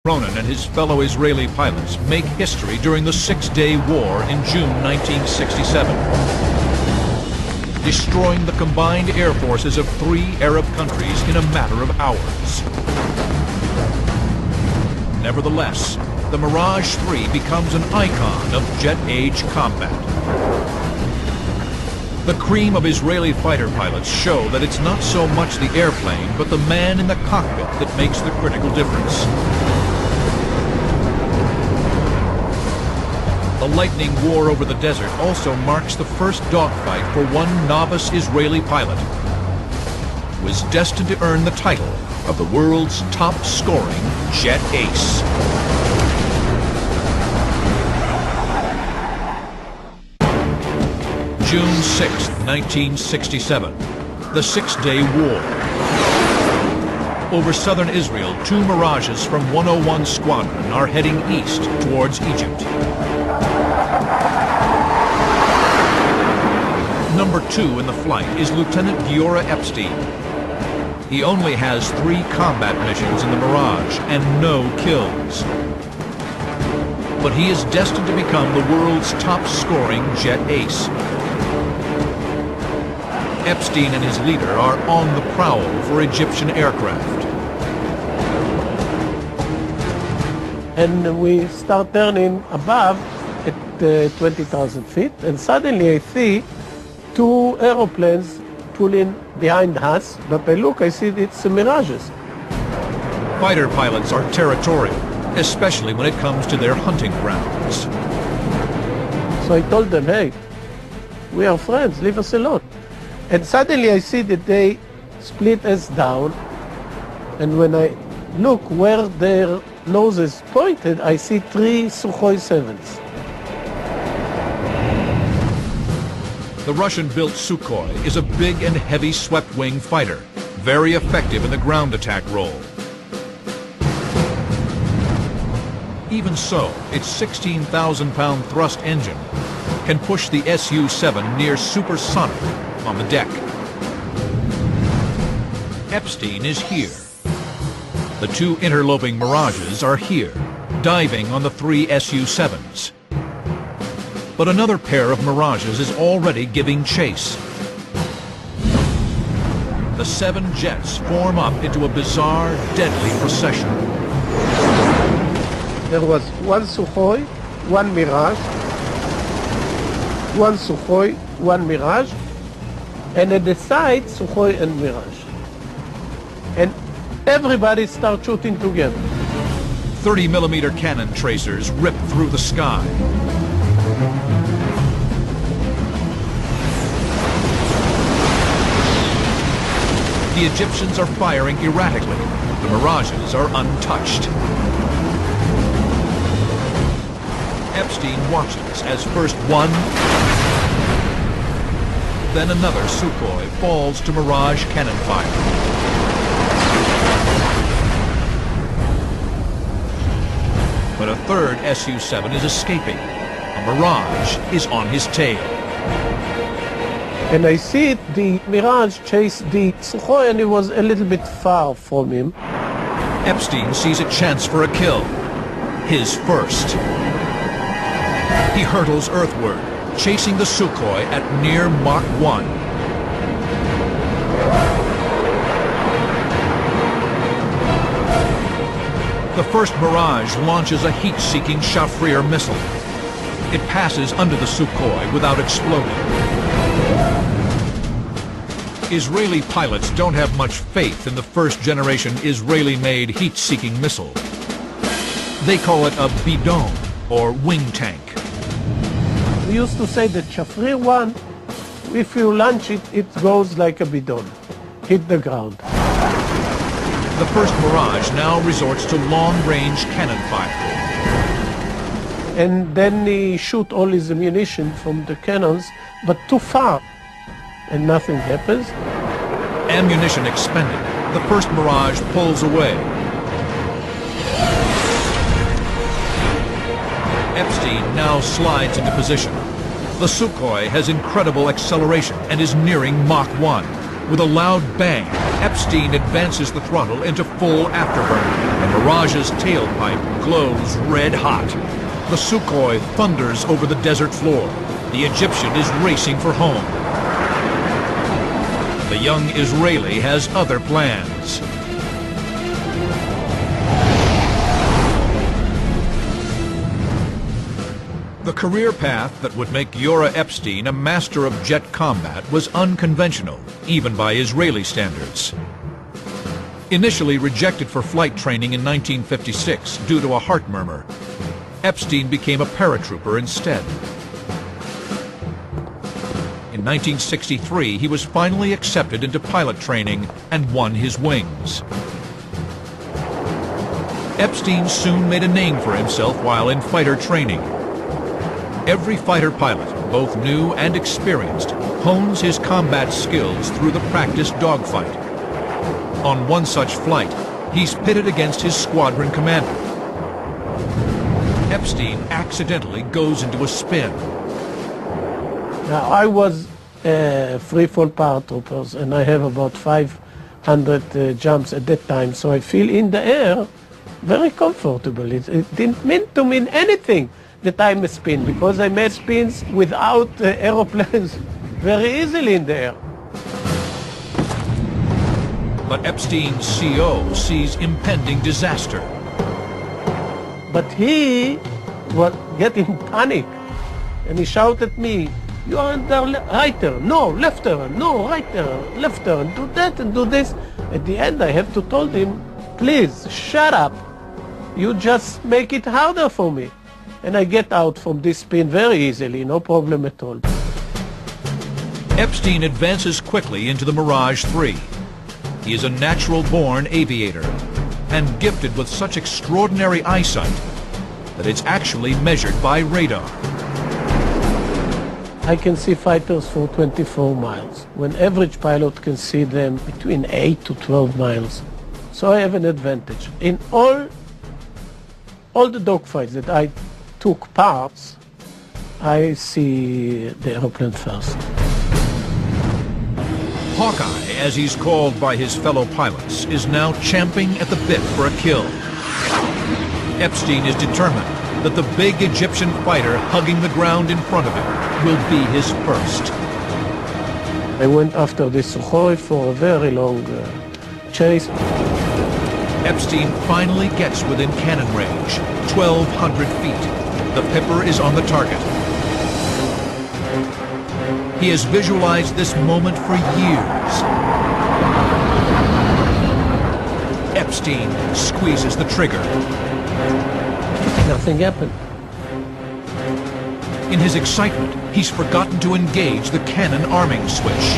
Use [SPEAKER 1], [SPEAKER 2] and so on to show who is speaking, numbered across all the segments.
[SPEAKER 1] Ronan and his fellow Israeli pilots make history during the Six-Day War in June 1967, destroying the combined air forces of 3 Arab countries in a matter of hours. Nevertheless, the Mirage 3 becomes an icon of jet-age combat. The cream of Israeli fighter pilots show that it's not so much the airplane, but the man in the cockpit that makes the critical difference. The lightning war over the desert also marks the first dogfight for one novice Israeli pilot, who is destined to earn the title of the world's top-scoring jet ace. June 6, 1967, the Six-Day War. Over southern Israel, 2 Mirages from 101 Squadron are heading east towards Egypt. Number 2 in the flight is Lieutenant Giora Epstein. He only has 3 combat missions in the Mirage and no kills. But he is destined to become the world's top-scoring jet ace. Epstein and his leader are on the prowl for Egyptian aircraft.
[SPEAKER 2] And we start turning above at 20,000 feet, and suddenly I see 2 aeroplanes pulling behind us, but I look, I see it's Mirages.
[SPEAKER 1] Fighter pilots are territorial, especially when it comes to their hunting grounds.
[SPEAKER 2] So I told them, hey, we are friends, leave us alone. And suddenly I see that they split us down, and when I look where their noses pointed, I see 3 Sukhoi 7s.
[SPEAKER 1] The Russian-built Sukhoi is a big and heavy swept-wing fighter, very effective in the ground attack role. Even so, its 16,000-pound thrust engine can push the Su-7 near supersonic on the deck. Epstein is here. The 2 interloping Mirages are here, diving on the 3 Su-7s. But another pair of Mirages is already giving chase. The 7 jets form up into a bizarre, deadly procession.
[SPEAKER 2] There was 1 Sukhoi, 1 Mirage, 1 Sukhoi, 1 Mirage, and at the side, Sukhoi and Mirage. And everybody starts shooting together.
[SPEAKER 1] 30mm cannon tracers rip through the sky. The Egyptians are firing erratically. The Mirages are untouched. Epstein watches as first one, then another Sukhoi falls to Mirage cannon fire. But a third Su-7 is escaping. A Mirage is on his tail.
[SPEAKER 2] And I see the Mirage chase the Sukhoi, and it was a little bit far from him.
[SPEAKER 1] Epstein sees a chance for a kill. His first. He hurtles earthward, chasing the Sukhoi at near Mach 1. The first Mirage launches a heat-seeking Shafrir missile. It passes under the Sukhoi without exploding. Israeli pilots don't have much faith in the first-generation Israeli-made heat-seeking missile. They call it a bidon, or wing tank.
[SPEAKER 2] We used to say that Shafrir 1, if you launch it, it goes like a bidon, hit the ground.
[SPEAKER 1] The first Mirage now resorts to long-range cannon fire.
[SPEAKER 2] And then he shoot all his ammunition from the cannons, but too far, and nothing happens.
[SPEAKER 1] Ammunition expended, the first Mirage pulls away. Epstein now slides into position. The Sukhoi has incredible acceleration and is nearing Mach 1. With a loud bang, Epstein advances the throttle into full afterburner. The Mirage's tailpipe glows red hot. The Sukhoi thunders over the desert floor. The Egyptian is racing for home. The young Israeli has other plans. The career path that would make Yora Epstein a master of jet combat was unconventional, even by Israeli standards. Initially rejected for flight training in 1956 due to a heart murmur, Epstein became a paratrooper instead. In 1963, he was finally accepted into pilot training and won his wings. Epstein soon made a name for himself while in fighter training. Every fighter pilot, both new and experienced, hones his combat skills through the practice dogfight. On one such flight, he's pitted against his squadron commander. Epstein accidentally goes into a spin.
[SPEAKER 2] Now, I was free fall paratroopers, and I have about 500 jumps at that time, so I feel in the air very comfortable. It didn't mean to mean anything that I may spin, because I made spins without aeroplanes very easily in the air.
[SPEAKER 1] But Epstein's CO sees impending disaster.
[SPEAKER 2] But he was getting panic, and he shouted at me, "You are the right turn, no, left turn, no, right turn, left turn, do that and do this." At the end, I have to tell him, "Please, shut up. You just make it harder for me." And I get out from this spin very easily, no problem at all.
[SPEAKER 1] Epstein advances quickly into the Mirage 3. He is a natural-born aviator and gifted with such extraordinary eyesight that it's actually measured by radar.
[SPEAKER 2] I can see fighters for 24 miles, when average pilot can see them between 8 to 12 miles. So I have an advantage. In all the dogfights that I took parts, I see the airplane first.
[SPEAKER 1] Hawkeye, as he's called by his fellow pilots, is now champing at the bit for a kill. Epstein is determined that the big Egyptian fighter hugging the ground in front of him will be his first.
[SPEAKER 2] I went after this Sukhoi for a very long chase.
[SPEAKER 1] Epstein finally gets within cannon range, 1,200 feet. The Pipper is on the target. He has visualized this moment for years. Epstein squeezes the trigger.
[SPEAKER 2] Nothing happened.
[SPEAKER 1] In his excitement, he's forgotten to engage the cannon arming switch.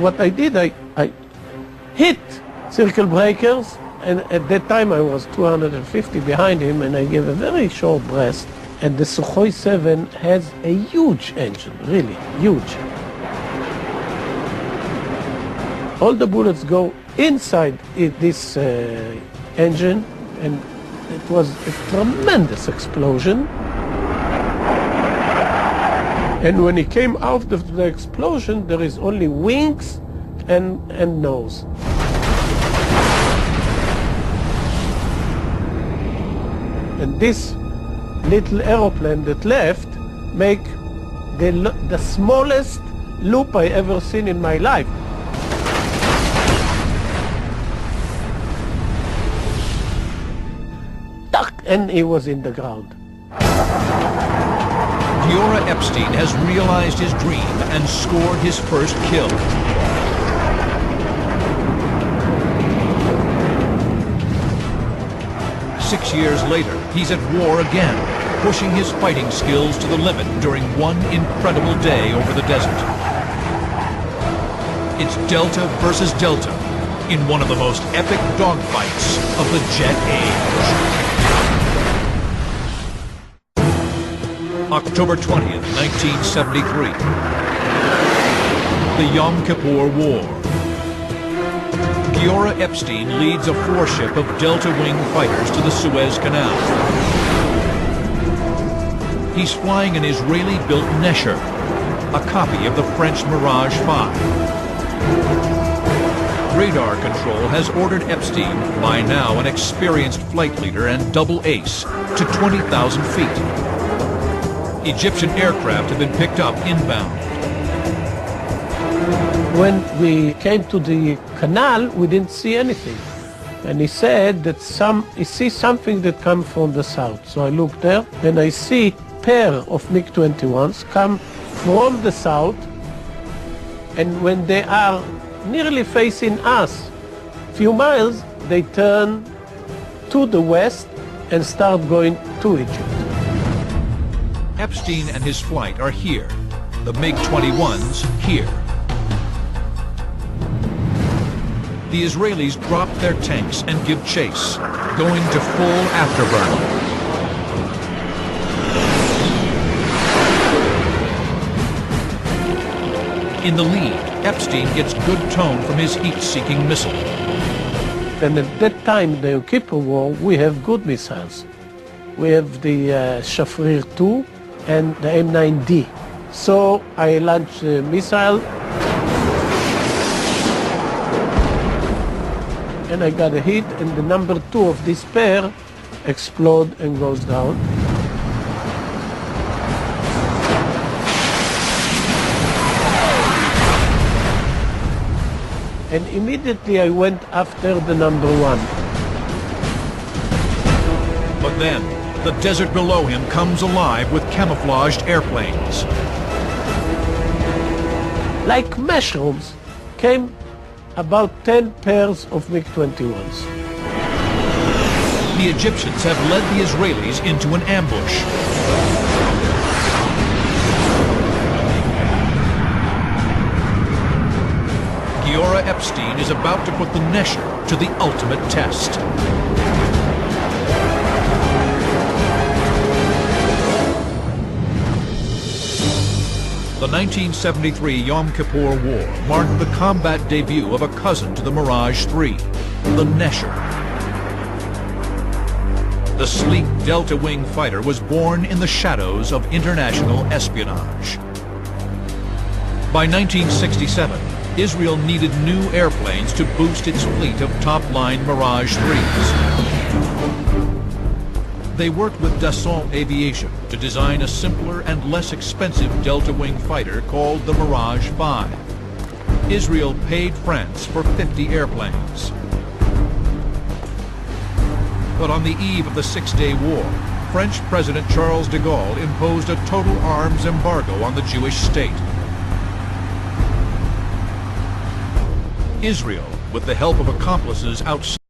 [SPEAKER 2] What I did, I hit circle breakers, and at that time I was 250 behind him, and I gave a very short breath. And the Sukhoi 7 has a huge engine, really huge. All the bullets go inside this engine, and it was a tremendous explosion. And when he came out of the explosion, there is only wings and nose. And this little aeroplane that left make the smallest loop I ever seen in my life. Tuck, and he was in the ground.
[SPEAKER 1] Yora Epstein has realized his dream and scored his first kill. Six years later, he's at war again, pushing his fighting skills to the limit during one incredible day over the desert. It's Delta versus Delta in one of the most epic dogfights of the jet age. October 20th, 1973. The Yom Kippur War. Yora Epstein leads a four-ship of Delta Wing fighters to the Suez Canal. He's flying an Israeli-built Nesher, a copy of the French Mirage 5. Radar control has ordered Epstein, by now an experienced flight leader and double ace, to 20,000 feet. Egyptian aircraft have been picked up inbound.
[SPEAKER 2] When we came to the canal, we didn't see anything. And he said that he sees something that comes from the south. So I looked there, and I see a pair of MiG-21s come from the south, and when they are nearly facing us, few miles, they turn to the west and start going to Egypt.
[SPEAKER 1] Epstein and his flight are here. The MiG-21s here. The Israelis drop their tanks and give chase, going to full afterburner. In the lead, Epstein gets good tone from his heat-seeking missile.
[SPEAKER 2] And at that time, the Yom Kippur War, we have good missiles. We have the Shafrir 2 and the M9D. So I launched a missile, and I got a hit, and the number 2 of this pair explodes and goes down. And immediately I went after the number 1.
[SPEAKER 1] But then, the desert below him comes alive with camouflaged airplanes.
[SPEAKER 2] Like mushrooms, came about 10 pairs of MiG-21s.
[SPEAKER 1] The Egyptians have led the Israelis into an ambush. Giora Epstein is about to put the Nesher to the ultimate test. The 1973 Yom Kippur War marked the combat debut of a cousin to the Mirage 3, the Nesher. The sleek Delta Wing fighter was born in the shadows of international espionage. By 1967, Israel needed new airplanes to boost its fleet of top-line Mirage 3s. They worked with Dassault Aviation to design a simpler and less expensive Delta Wing fighter called the Mirage 5. Israel paid France for 50 airplanes. But on the eve of the Six-Day War, French President Charles de Gaulle imposed a total arms embargo on the Jewish state. Israel, with the help of accomplices outside